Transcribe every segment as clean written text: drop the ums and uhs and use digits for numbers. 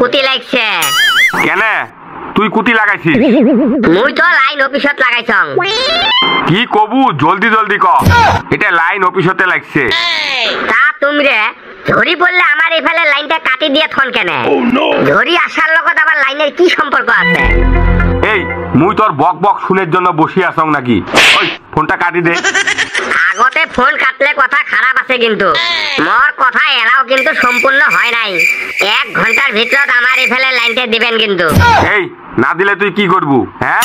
কুতি লাগছে কেনে তুই কুতি লাগাইছিস? মুই তো লাইন অফিসত লাগাইছং। কি কবু জলদি জলদি ক, এটা লাইন অফিসতে লাগছে। তা তুমরে ধরি বললে আমার এফালে লাইনটা কাটি দিয়ে থন কেনে? ধরি আসার লগত আবার লাইনের কি সম্পর্ক আছে? এই মুই তোর বক বক শুনের জন্য বসি আসং নাকি? ওই ফোনটা কাটি দে। আগতে ফোন কাটলে কথা খারাপ আছে, কিন্তু মোর কথা এলাও কিন্তু সম্পূর্ণ হয় নাই। 1 ঘন্টার ভিতৰত আমার এফালে লাইনটা দিবেন কিন্তু। এই না দিলে তুই কি করবু? হ্যাঁ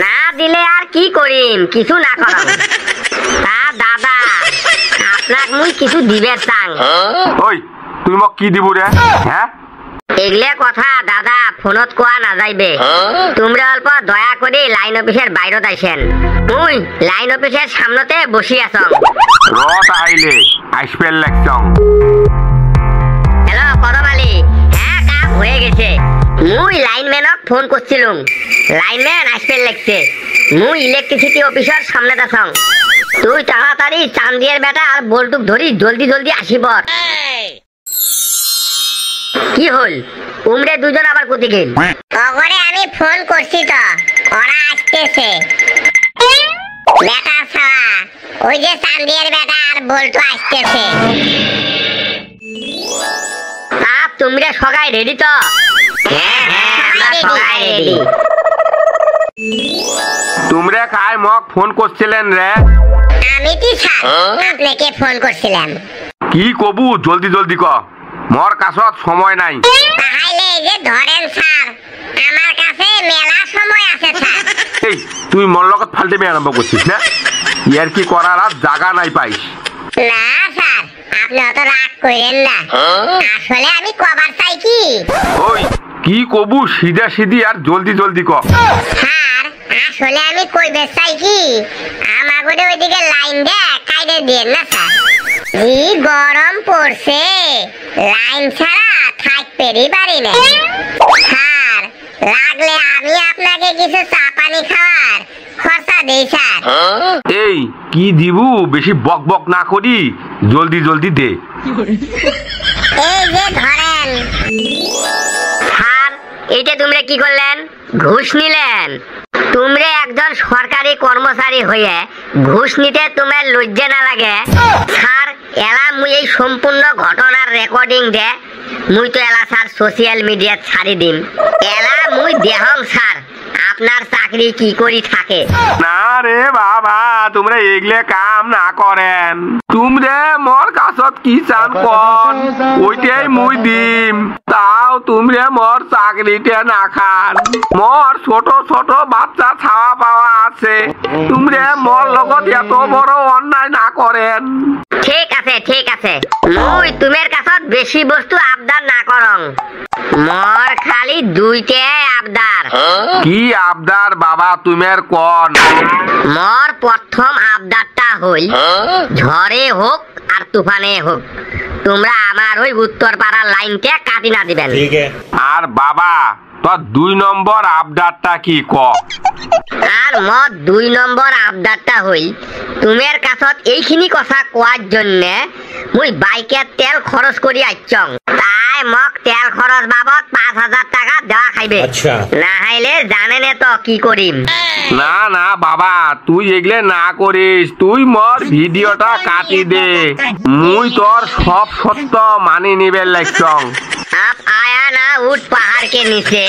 না দিলে আর কি করিম, কিছু না করম। তা দাদা আপনাক মুই কিছু দিবে চাং। ওই তুই মোক কি দিবু রে? হ্যাঁ এগলে কথা দাদা ফোনত কোয়া না যাইবে। তোমরা অল্প দয়া করে লাইন অফিসের বাইরত আইছেন। মুই লাইন অফিসের সামনেতে বসি আছং। রত আইলে আইসপেল লাগছং। হ্যালো করমালি, হ্যাঁ কাম হয়ে গেছে। মুই লাইনম্যানক ফোন করছিলুম, লাইনম্যান আইসপেল লাগছে। মুই ইলেকট্রিসিটি অফিসের সামনে আছং। তুই তাড়াতাড়ি চান্দিয়ের বেটা আর বলটুক ধরি জলদি জলদি আসিব। কি হল? উমরে দুজন আবার কোথা গেল? ওরে আমি ফোন করছি তো, ওরা আসতেছে। বেটা ছাওয়া, ওই যে চান্দিয়ের বেটা আর বলটু আসতেছে। তা তোমরা সবাই রেডি তো? হ্যাঁ হ্যাঁ আমরা সবাই রেডি। তোমরা কায় মক ফোন করছিলেন রে? আমি কি স্যার আপনাকে ফোন করছিলাম। কি কবু জলদি জলদি ক, মোর কাছত সময় নাই। তাহলে এই যে ধরেন স্যার, আমার কাছে মেলা সময় আছে স্যার। এই তুই মোর লগত ফালতে মেয়ে আরম্ভ করছিস না? ইয়ার কি করার আর জায়গা নাই পাইস। না স্যার, আপনি অত রাগ করেন না। আসলে আমি কবার চাই কি? ওই কি কবু সিধা সিধি আর জলদি জলদি ক। স্যার আসলে আমি কইবে চাই কি, আমাগরে ওইদিকে লাইন দে কাইরে দেন না স্যার। কি গরম পড়ছে, লাইন ছাড়া থাকতেই পারি না। স্যার লাগলে আমি আপনাকে কিছু চা পানি খাওয়ার খরচা দেই স্যার। এই কি দিবু বেশি বক বক না করি জলদি জলদি দে। এই যে ধরেন। স্যার এইটা তোমরা কি করলেন? ঘুষ নিলেন? তোমরা একজন সরকারি কর্মচারী হয়ে ঘুষ নিতে তোমার লজ্জা না লাগে? স্যার এলা মুই এই সম্পূর্ণ ঘটনার রেকর্ডিং দে মুই তো এলা স্যার সোশ্যাল মিডিয়াত ছাড়ি দিম। এলা মুই দেহং স্যার আপনার চাকরি কি করি থাকে। না রে বাবা, তোমরা এগলে কাম না করেন। তোমরা মোর কাছত কি চান কোন, ওইটাই মুই দিম। তাও তোমরা মোর চাকরিটা না খান। মোর ছোট ছোট বাচ্চা ছাওয়া পাওয়া আছে, তোমরা মোর লগত এত বড় অন্যায় না করেন। ঠিক আছে ঠিক আছে, মুই তোমার কাছত বেশি বস্তু আবদার না করং। মোর খালি দুইটাই আবদার। কি আবদার বাবা তুমের কোন? মোর প্রথম আবদারটা হই ঝড়ে হোক আর তুফানে হোক তোমরা আমার ওই উত্তর পাড়ার লাইনটা কাটি না দিবেন। আর বাবা তোর 2 নম্বর আবদারটা কি ক? আর মোর 2 নম্বর আবদারটা হই তোমার কাছত এইখিনি কথা কোয়ার জন্য মুই বাইকের তেল খরচ করি আইছং। তাই মক তেল খরচ বাবদ 5000 টাকা দেওয়া খাইবে। না হাইলে জানেন তো কি করিম। না না বাবা তুই এগলে না করিস, তুই মোর ভিডিওটা কাটি দে। মুই তোর সব সত্য মানি নিবে লাগছং। आप आया ना उठ पहाड़ के नीचे।